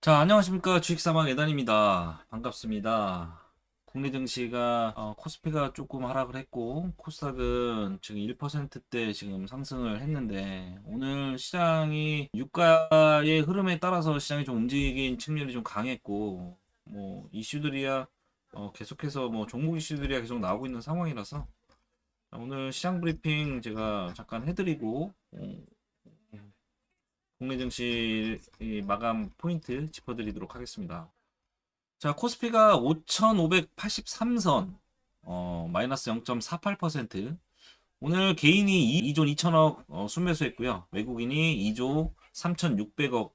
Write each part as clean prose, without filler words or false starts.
자, 안녕하십니까. 주식사막 예단입니다. 반갑습니다. 국내 증시가, 코스피가 조금 하락을 했고, 코스닥은 지금 1%대 지금 상승을 했는데, 오늘 시장이 유가의 흐름에 따라서 시장이 좀 움직인 측면이 좀 강했고, 뭐, 이슈들이야, 계속해서 뭐, 종목 이슈들이야 계속 나오고 있는 상황이라서, 오늘 시장 브리핑 제가 잠깐 해드리고, 국내 증시 마감 포인트 짚어드리도록 하겠습니다. 자, 코스피가 5,583선, 마이너스 0.48%. 오늘 개인이 2조 2천억 순매수했고요. 외국인이 2조 3,600억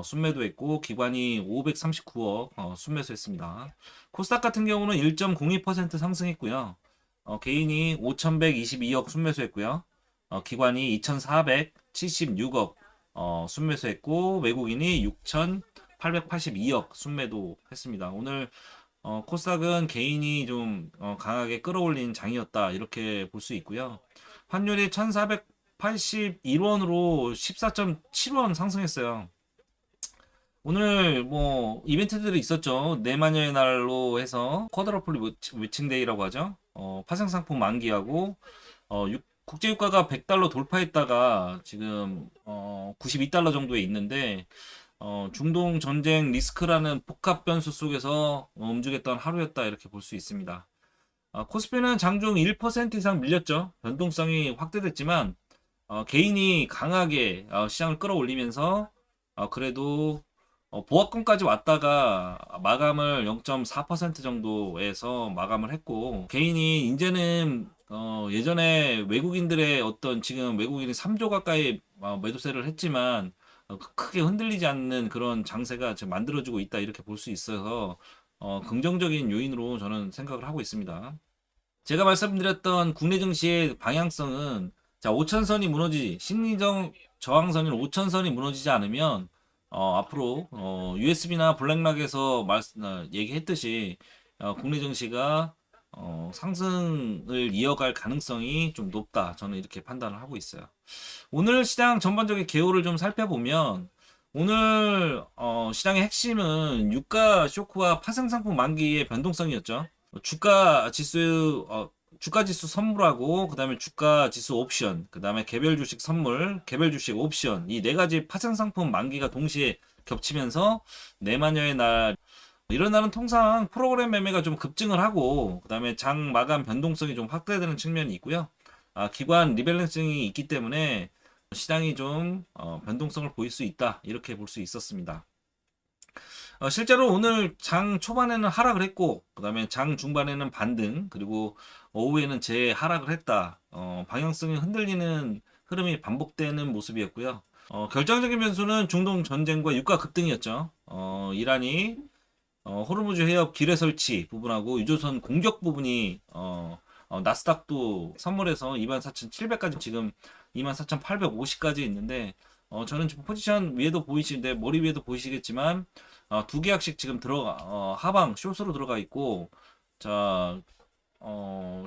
순매도했고, 기관이 539억 순매수했습니다. 코스닥 같은 경우는 1.02% 상승했고요. 개인이 5,122억 순매수했고요. 기관이 2,476억 순매수했고, 외국인이 6,882억 순매도 했습니다. 오늘 코스닥은 개인이 좀 강하게 끌어올린 장이었다 이렇게 볼 수 있고요. 환율이 1481원으로 14.7원 상승했어요. 오늘 뭐 이벤트들이 있었죠. 내마녀의 날로 해서 쿼드러플 위칭데이라고 하죠. 파생상품 만기하고 국제유가가 100달러 돌파했다가 지금 92달러 정도에 있는데 중동 전쟁 리스크라는 복합 변수 속에서 움직였던 하루였다 이렇게 볼 수 있습니다. 코스피는 장중 1% 이상 밀렸죠. 변동성이 확대됐지만 개인이 강하게 시장을 끌어올리면서 그래도 보합권까지 왔다가 마감을 0.4% 정도에서 마감을 했고, 개인이 이제는 예전에 외국인들의 어떤 지금 외국인이 3조 가까이 매도세를 했지만 크게 흔들리지 않는 그런 장세가 지금 만들어지고 있다 이렇게 볼 수 있어서 긍정적인 요인으로 저는 생각을 하고 있습니다. 제가 말씀드렸던 국내 증시의 방향성은, 자, 5천선이 무너지지, 심리적 저항선인 5천선이 무너지지 않으면 앞으로 USB나 블랙락에서 얘기했듯이 국내 증시가 상승을 이어갈 가능성이 좀 높다. 저는 이렇게 판단을 하고 있어요. 오늘 시장 전반적인 개요를 좀 살펴보면, 오늘 시장의 핵심은 유가 쇼크와 파생상품 만기의 변동성이었죠. 주가 지수 선물하고, 그 다음에 주가 지수 옵션, 그 다음에 개별 주식 선물, 개별 주식 옵션, 이 네 가지 파생 상품 만기가 동시에 겹치면서 내마녀의 날, 이런 날은 통상 프로그램 매매가 좀 급증을 하고, 그 다음에 장 마감 변동성이 좀 확대되는 측면이 있고요. 기관 리밸런싱이 있기 때문에 시장이 좀 변동성을 보일 수 있다, 이렇게 볼 수 있었습니다. 실제로 오늘 장 초반에는 하락을 했고, 그 다음에 장 중반에는 반등, 그리고 오후에는 재하락을 했다. 방향성이 흔들리는 흐름이 반복되는 모습이었고요. 결정적인 변수는 중동 전쟁과 유가 급등이었죠. 이란이 호르무즈 해협 기뢰 설치 부분하고 유조선 공격 부분이 나스닥도 선물해서 24,700까지, 지금 24,850까지 있는데, 저는 지금 포지션 위에도 보이시는데, 머리 위에도 보이시겠지만, 두 계약씩 지금 하방 숏으로 들어가 있고, 자,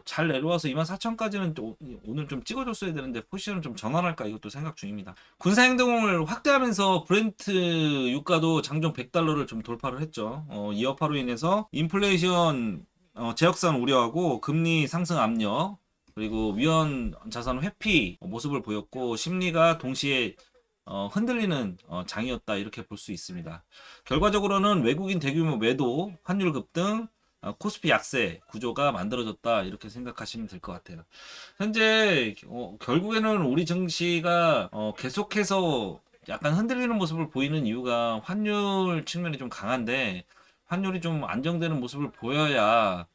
잘 내려와서 24,000까지는 오늘 좀 찍어줬어야 되는데 포지션을 좀 전환할까 이것도 생각 중입니다. 군사 행동을 확대하면서 브렌트 유가도 장중 100달러를 좀 돌파를 했죠. 이 여파로 인해서 인플레이션 재확산 우려하고 금리 상승 압력, 그리고 위험 자산 회피 모습을 보였고, 심리가 동시에 흔들리는 장이었다 이렇게 볼 수 있습니다. 결과적으로는 외국인 대규모 매도, 환율 급등, 코스피 약세 구조가 만들어졌다 이렇게 생각하시면 될 것 같아요. 현재 결국에는 우리 증시가 계속해서 약간 흔들리는 모습을 보이는 이유가 환율 측면이 좀 강한데, 환율이 좀 안정되는 모습을 보여야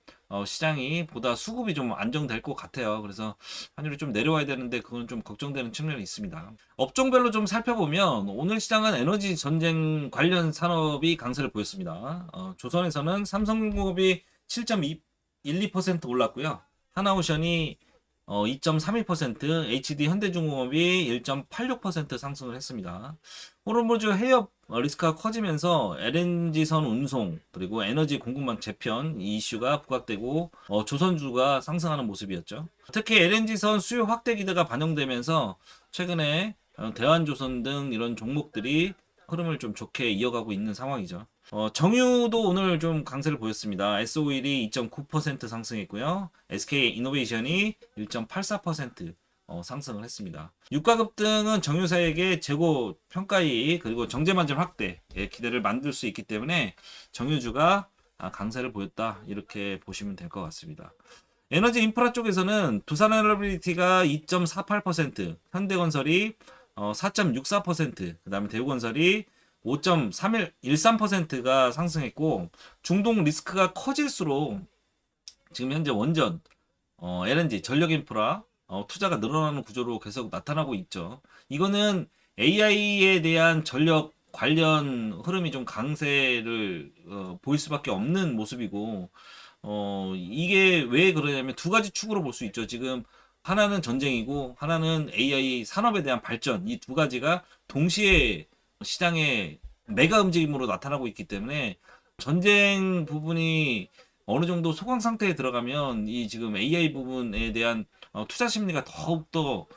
시장이 보다 수급이 좀 안정될 것 같아요. 그래서 환율이 좀 내려와야 되는데 그건 좀 걱정되는 측면이 있습니다. 업종별로 좀 살펴보면 오늘 시장은 에너지 전쟁 관련 산업이 강세를 보였습니다. 조선에서는 삼성중공업이 7.12% 올랐고요. 하나오션이 2.32%, HD 현대중공업이 1.86% 상승을 했습니다. 호르무즈 해협 리스크가 커지면서 LNG선 운송, 그리고 에너지 공급망 재편 이 이슈가 부각되고 조선주가 상승하는 모습이었죠. 특히 LNG선 수요 확대 기대가 반영되면서 최근에 대한조선 등 이런 종목들이 흐름을 좀 좋게 이어가고 있는 상황이죠. 정유도 오늘 좀 강세를 보였습니다. S51이 2.9% 상승했고요. SK 이노베이션이 1.84% 상승을 했습니다. 유가 급등은 정유사에게 재고 평가이익 그리고 정제마진 확대의 기대를 만들 수 있기 때문에 정유주가 강세를 보였다 이렇게 보시면 될 것 같습니다. 에너지 인프라 쪽에서는 두산에너빌리티가 2.48%, 현대건설이 4.64%, 그 다음에 대우건설이 5.13%가 상승했고, 중동 리스크가 커질수록 지금 현재 원전, LNG, 전력인프라 투자가 늘어나는 구조로 계속 나타나고 있죠. 이거는 AI에 대한 전력 관련 흐름이 좀 강세를 보일 수밖에 없는 모습이고, 이게 왜 그러냐면 두 가지 축으로 볼 수 있죠. 지금 하나는 전쟁이고 하나는 AI 산업에 대한 발전. 이 두 가지가 동시에 시장의 메가 움직임으로 나타나고 있기 때문에 전쟁 부분이 어느 정도 소강 상태에 들어가면 이 지금 AI 부분에 대한 투자 심리가 더욱더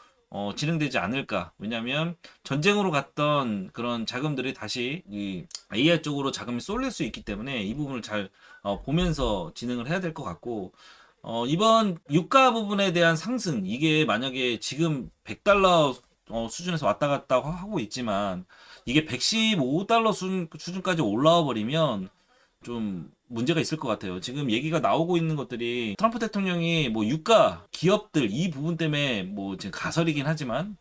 진행되지 않을까. 왜냐하면 전쟁으로 갔던 그런 자금들이 다시 이 AI 쪽으로 자금이 쏠릴 수 있기 때문에 이 부분을 잘 보면서 진행을 해야 될 것 같고 이번 유가 부분에 대한 상승 이게 만약에 지금 100달러 수준에서 왔다 갔다 하고 있지만 이게 115달러 수준까지 올라와 버리면 좀 문제가 있을 것 같아요. 지금 얘기가 나오고 있는 것들이 트럼프 대통령이 뭐 유가, 기업들 이 부분 때문에 뭐 지금 가설이긴 하지만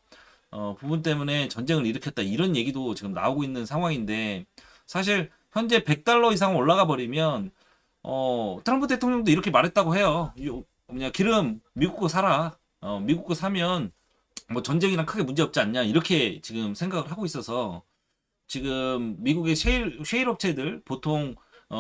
부분 때문에 전쟁을 일으켰다 이런 얘기도 지금 나오고 있는 상황인데 사실 현재 100달러 이상 올라가 버리면 트럼프 대통령도 이렇게 말했다고 해요. 뭐냐 기름 미국 거 사라. 미국 거 사면 뭐 전쟁이랑 크게 문제 없지 않냐 이렇게 지금 생각을 하고 있어서 지금 미국의 셰일 업체들 보통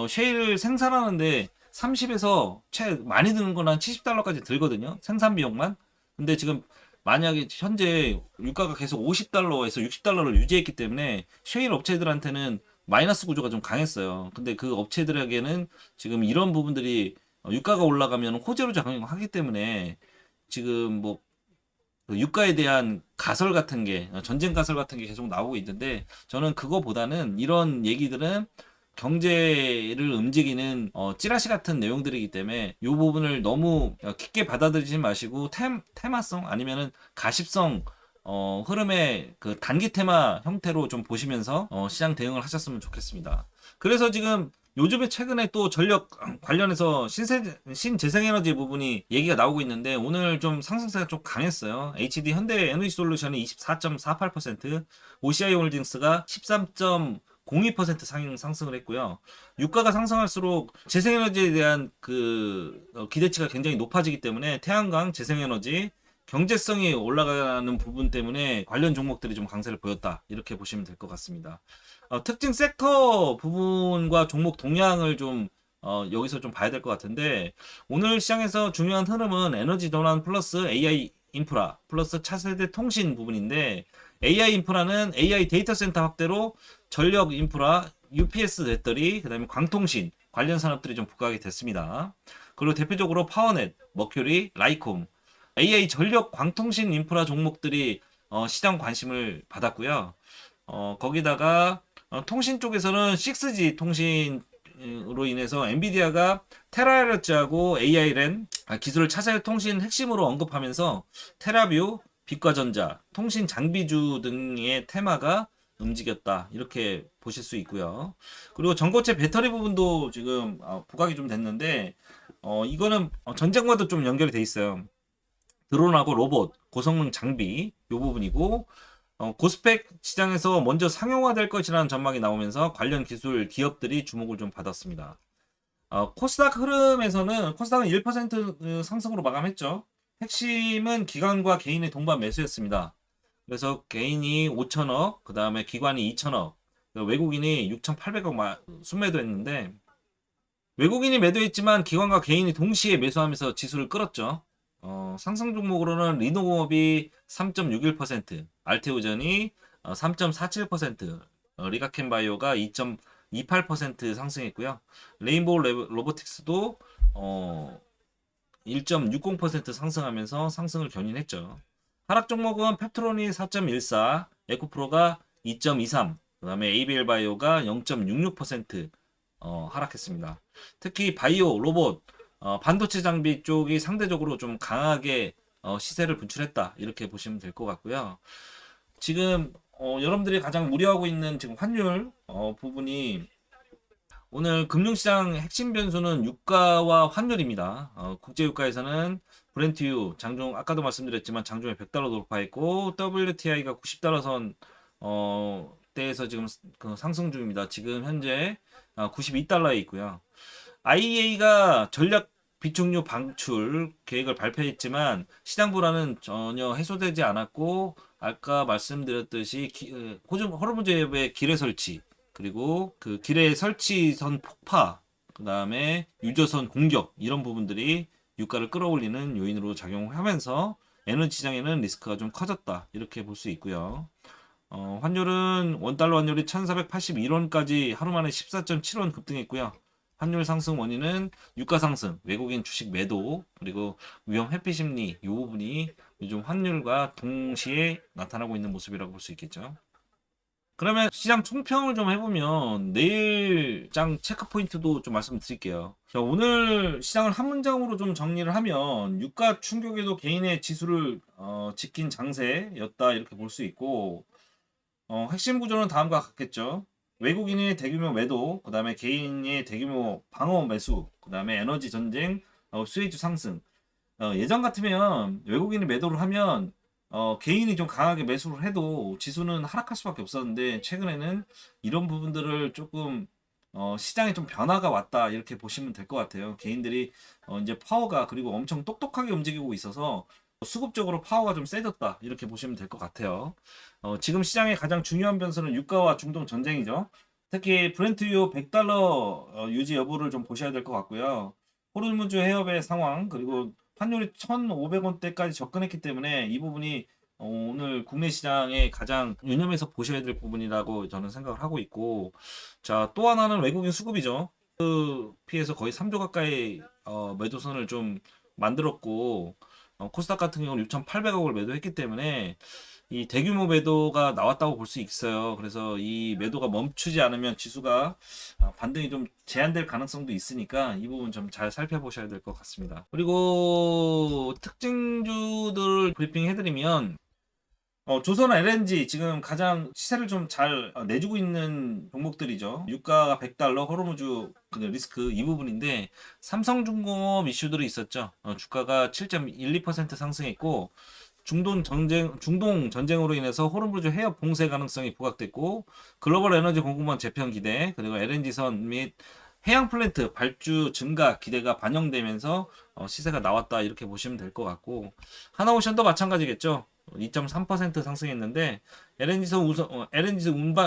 셰일 생산하는데 30에서 많이 드는 건 한 70달러까지 들거든요. 생산 비용만. 근데 지금 만약에 현재 유가가 계속 50달러에서 60달러를 유지했기 때문에 셰일 업체들한테는 마이너스 구조가 좀 강했어요. 근데 그 업체들에게는 지금 이런 부분들이 유가가 올라가면 호재로 작용하기 때문에 지금 뭐 유가에 대한 가설 같은 게 전쟁 가설 같은 게 계속 나오고 있는데 저는 그거보다는 이런 얘기들은 경제를 움직이는 찌라시 같은 내용들이기 때문에 이 부분을 너무 깊게 받아들이지 마시고 테마성 아니면은 가십성 흐름의 그 단기 테마 형태로 좀 보시면서 시장 대응을 하셨으면 좋겠습니다. 그래서 지금 요즘에 최근에 또 전력 관련해서 신재생에너지 부분이 얘기가 나오고 있는데 오늘 좀 상승세가 좀 강했어요. HD 현대 에너지 솔루션이 24.48%, OCI 홀딩스가 13.02% 상승을 했고요. 유가가 상승할수록 재생에너지에 대한 그 기대치가 굉장히 높아지기 때문에 태양광, 재생에너지 경제성이 올라가는 부분 때문에 관련 종목들이 좀 강세를 보였다. 이렇게 보시면 될 것 같습니다. 특징 섹터 부분과 종목 동향을 좀 여기서 좀 봐야 될 것 같은데 오늘 시장에서 중요한 흐름은 에너지 전환 플러스 AI 인프라 플러스 차세대 통신 부분인데 AI 인프라는 AI 데이터 센터 확대로 전력 인프라, UPS 배터리, 그다음에 광통신 관련 산업들이 좀 부각이 됐습니다. 그리고 대표적으로 파워넷, 머큐리, 라이콤 AI 전력 광통신 인프라 종목들이 시장 관심을 받았고요. 거기다가 통신 쪽에서는 6G 통신으로 인해서 엔비디아가 테라헤르츠하고 AI-랜 기술을 차세대 통신 핵심으로 언급하면서 테라뷰, 빛과전자, 통신 장비주 등의 테마가 움직였다. 이렇게 보실 수 있고요. 그리고 전고체 배터리 부분도 지금 부각이 좀 됐는데 이거는 전쟁과도 좀 연결이 돼 있어요. 드론하고 로봇, 고성능 장비 이 부분이고 고스펙 시장에서 먼저 상용화될 것이라는 전망이 나오면서 관련 기술 기업들이 주목을 좀 받았습니다. 코스닥 흐름에서는 코스닥은 1% 상승으로 마감했죠. 핵심은 기관과 개인의 동반 매수였습니다. 그래서 개인이 5천억, 그 다음에 기관이 2천억, 외국인이 6,800억 순매도했는데 외국인이 매도했지만 기관과 개인이 동시에 매수하면서 지수를 끌었죠. 상승 종목으로는 리노공업이 3.61%, 알테오전이 3.47%, 리가켄바이오가 2.28% 상승했고요. 레인보우 로보틱스도 1.60% 상승하면서 상승을 견인했죠. 하락 종목은 펩트론이 4.14, 에코프로가 2.23, 그다음에 ABL 바이오가 0.66% 하락했습니다. 특히 바이오, 로봇, 반도체 장비 쪽이 상대적으로 좀 강하게 시세를 분출했다. 이렇게 보시면 될 것 같고요. 지금 여러분들이 가장 우려하고 있는 지금 환율 부분이 오늘 금융시장 핵심 변수는 유가와 환율입니다. 국제유가에서는 브렌트유 장중 아까도 말씀드렸지만 장중에 $100 돌파했고 WTI가 $90 선 대에서 지금 그 상승 중입니다. 지금 현재 $92에 있고요. IEA가 전략 비축유 방출 계획을 발표했지만 시장 불안은 전혀 해소되지 않았고 아까 말씀드렸듯이 호르무즈 해협의 기뢰 설치 그리고 그 기뢰 설치선 폭파 그 다음에 유조선 공격 이런 부분들이 유가를 끌어올리는 요인으로 작용하면서 에너지 시장에는 리스크가 좀 커졌다 이렇게 볼 수 있고요. 환율은 원달러 환율이 1481원까지 하루 만에 14.7원 급등했고요. 환율 상승 원인은 유가 상승, 외국인 주식 매도, 그리고 위험 회피 심리 이 부분이 요즘 환율과 동시에 나타나고 있는 모습이라고 볼 수 있겠죠. 그러면 시장 총평을 좀 해보면 내일 장 체크 포인트도 좀 말씀드릴게요. 자, 오늘 시장을 한 문장으로 좀 정리를 하면 유가 충격에도 개인의 지수를 지킨 장세였다 이렇게 볼 수 있고 핵심 구조는 다음과 같겠죠. 외국인의 대규모 매도, 그 다음에 개인의 대규모 방어 매수, 그 다음에 에너지 전쟁, 수혜주 상승. 예전 같으면 외국인이 매도를 하면 개인이 좀 강하게 매수를 해도 지수는 하락할 수밖에 없었는데 최근에는 이런 부분들을 조금 시장에 좀 변화가 왔다 이렇게 보시면 될 것 같아요. 개인들이 이제 파워가 그리고 엄청 똑똑하게 움직이고 있어서 수급적으로 파워가 좀 세졌다 이렇게 보시면 될 것 같아요. 지금 시장의 가장 중요한 변수는 유가와 중동 전쟁이죠. 특히 브렌트유 $100 유지 여부를 좀 보셔야 될 것 같고요. 호르무즈 해협의 상황 그리고 환율이 1,500원대까지 접근했기 때문에 이 부분이 오늘 국내 시장에 가장 유념해서 보셔야 될 부분이라고 저는 생각을 하고 있고 자, 또 하나는 외국인 수급이죠. 그 피해서 거의 3조 가까이 매도선을 좀 만들었고 코스닥 같은 경우는 6,800억을 매도했기 때문에 이 대규모 매도가 나왔다고 볼 수 있어요. 그래서 이 매도가 멈추지 않으면 지수가 반등이 좀 제한될 가능성도 있으니까 이 부분 좀 잘 살펴보셔야 될 것 같습니다. 그리고 특징주들을 브리핑 해드리면 조선 LNG 지금 가장 시세를 좀 잘 내주고 있는 종목들이죠. 유가가 $100, 호르무즈 리스크 이 부분인데 삼성중공업 이슈들이 있었죠. 주가가 7.12% 상승했고 중동 전쟁으로 인해서 호르무즈 해협 봉쇄 가능성이 부각됐고 글로벌 에너지 공급망 재편 기대 그리고 LNG선 및 해양 플랜트 발주 증가 기대가 반영되면서 시세가 나왔다 이렇게 보시면 될 것 같고 하나오션도 마찬가지겠죠. 2.3% 상승했는데 LNG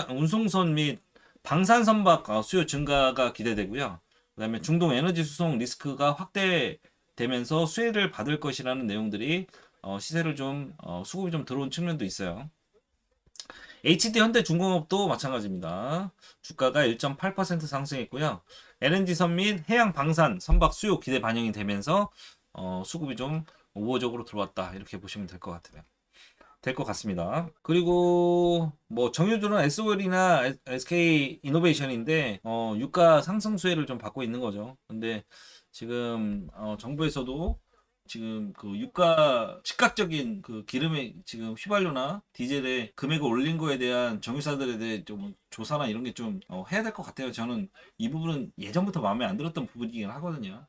운송선 및 방산 선박 수요 증가가 기대되고요. 그다음에 중동 에너지 수송 리스크가 확대되면서 수혜를 받을 것이라는 내용들이 시세를 좀 수급이 좀 들어온 측면도 있어요. HD 현대중공업도 마찬가지입니다. 주가가 1.8% 상승했고요. LNG선 및 해양 방산 선박 수요 기대 반영이 되면서 수급이 좀 우호적으로 들어왔다 이렇게 보시면 될 것 같아요. 될 것 같습니다. 그리고 뭐 정유주는 SOL이나 SK 이노베이션인데 유가 상승 수혜를 좀 받고 있는 거죠. 근데 지금 정부에서도 지금 그 유가 즉각적인 그 기름의 지금 휘발유나 디젤의 금액을 올린 거에 대한 정유사들에 대해 좀 조사나 이런 게 좀 해야 될 것 같아요. 저는 이 부분은 예전부터 마음에 안 들었던 부분이긴 하거든요.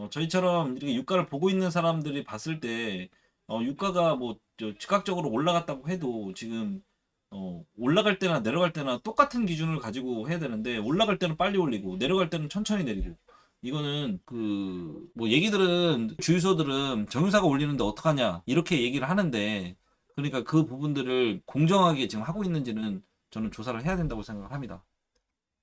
저희처럼 이렇게 유가를 보고 있는 사람들이 봤을 때 유가가 뭐 즉각적으로 올라갔다고 해도 지금 올라갈 때나 내려갈 때나 똑같은 기준을 가지고 해야 되는데 올라갈 때는 빨리 올리고 내려갈 때는 천천히 내리고 이거는 그 뭐 얘기들은 주유소들은 정유사가 올리는데 어떡하냐 이렇게 얘기를 하는데 그러니까 그 부분들을 공정하게 지금 하고 있는지는 저는 조사를 해야 된다고 생각을 합니다.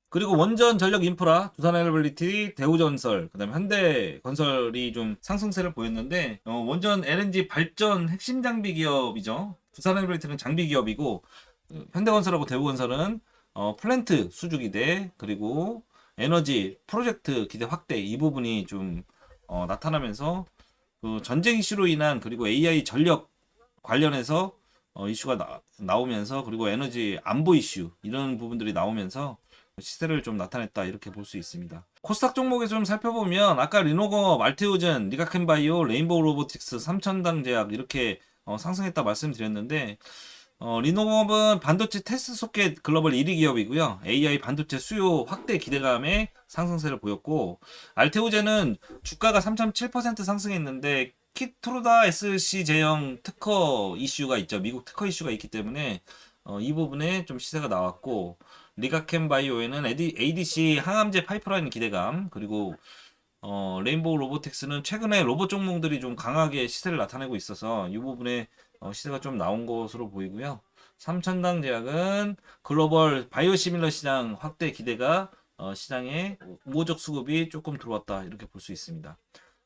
그리고 원전 전력 인프라, 두산에너빌리티, 대우전설, 그다음에 현대건설이 좀 상승세를 보였는데 원전 LNG 발전 핵심 장비 기업이죠. 두산에너빌리티는 장비 기업이고 현대건설하고 대우건설은 플랜트 수주 기대 그리고 에너지 프로젝트 기대 확대 이 부분이 좀 나타나면서 그 전쟁 이슈로 인한 그리고 AI 전력 관련해서 이슈가 나오면서, 그리고 에너지 안보 이슈 이런 부분들이 나오면서 시세를 좀 나타냈다 이렇게 볼 수 있습니다. 코스닥 종목에 좀 살펴보면 아까 리노거, 알테오젠, 리가켄바이오, 레인보우 로보틱스, 삼천당 제약 이렇게 상승했다 말씀드렸는데, 리노버는 반도체 테스트 소켓 글로벌 1위 기업이고요. AI 반도체 수요 확대 기대감에 상승세를 보였고, 알테오젠은 주가가 3.7% 상승했는데 키트루다 SC 제형 특허 이슈가 있죠. 미국 특허 이슈가 있기 때문에 이 부분에 좀 시세가 나왔고, 리가켄 바이오에는 ADC 항암제 파이프라인 기대감, 그리고 레인보우 로보틱스는 최근에 로봇 종목들이 좀 강하게 시세를 나타내고 있어서 이 부분에 시세가 좀 나온 것으로 보이고요. 삼천당 제약은 글로벌 바이오시밀러 시장 확대 기대가 시장에 우호적 수급이 조금 들어왔다 이렇게 볼 수 있습니다.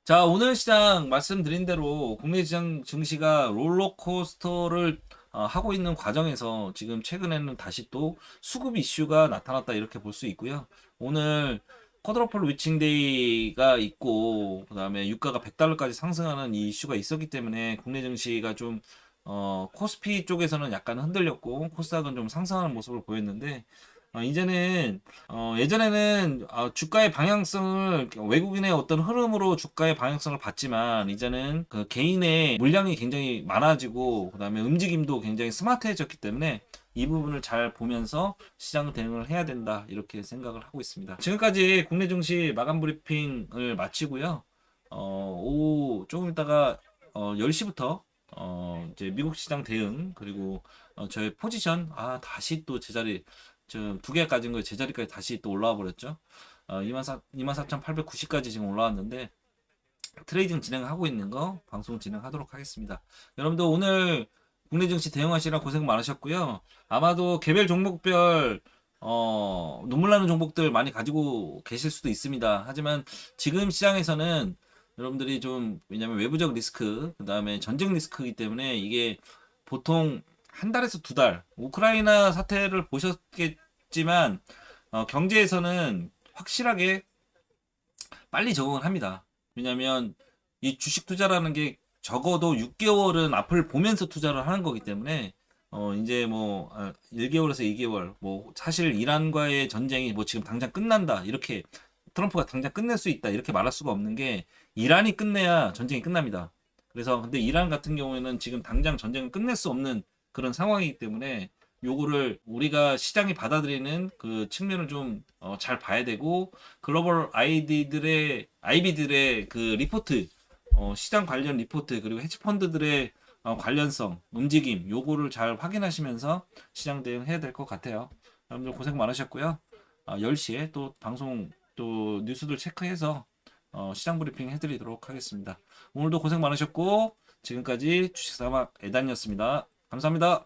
자, 오늘 시장 말씀드린 대로 국내 시장 증시가 롤러코스터를 하고 있는 과정에서 지금 최근에는 다시 또 수급 이슈가 나타났다 이렇게 볼 수 있고요. 오늘 쿼드러플 위칭데이가 있고, 그다음에 유가가 100달러까지 상승하는 이 이슈가 있었기 때문에 국내 증시가 좀 코스피 쪽에서는 약간 흔들렸고 코스닥은 좀 상승하는 모습을 보였는데, 이제는 예전에는 주가의 방향성을 외국인의 어떤 흐름으로 주가의 방향성을 봤지만, 이제는 그 개인의 물량이 굉장히 많아지고 그다음에 움직임도 굉장히 스마트해졌기 때문에 이 부분을 잘 보면서 시장 대응을 해야 된다 이렇게 생각을 하고 있습니다. 지금까지 국내 증시 마감 브리핑을 마치고요. 오후 조금 있다가 10시부터 이제 미국 시장 대응, 그리고 저의 포지션 다시 또 제자리, 지금 두 개 가진 거 제자리까지 다시 또 올라와 버렸죠. 24,890까지 지금 올라왔는데 트레이딩 진행하고 있는 거 방송 진행하도록 하겠습니다. 여러분들 오늘 국내 증시 대응하시라 고생 많으셨고요. 아마도 개별 종목별 눈물 나는 종목들 많이 가지고 계실 수도 있습니다. 하지만 지금 시장에서는 여러분들이 좀, 왜냐면 외부적 리스크, 그 다음에 전쟁 리스크이기 때문에 이게 보통 한 달에서 두 달, 우크라이나 사태를 보셨겠지만 경제에서는 확실하게 빨리 적응을 합니다. 왜냐면 이 주식 투자라는 게 적어도 6개월은 앞을 보면서 투자를 하는 거기 때문에 이제 뭐 1개월에서 2개월, 뭐 사실 이란과의 전쟁이 뭐 지금 당장 끝난다 이렇게, 트럼프가 당장 끝낼 수 있다 이렇게 말할 수가 없는 게, 이란이 끝내야 전쟁이 끝납니다. 그래서 근데 이란 같은 경우에는 지금 당장 전쟁을 끝낼 수 없는 그런 상황이기 때문에 요거를 우리가 시장이 받아들이는 그 측면을 좀 잘 봐야 되고, 글로벌 IB들의 그 리포트, 시장 관련 리포트, 그리고 헤지펀드들의 관련성, 움직임, 요거를 잘 확인하시면서 시장 대응해야 될 것 같아요. 여러분들 고생 많으셨고요. 10시에 또 방송, 또 뉴스들 체크해서 시장 브리핑 해드리도록 하겠습니다. 오늘도 고생 많으셨고, 지금까지 주식사막 애단이었습니다. 감사합니다.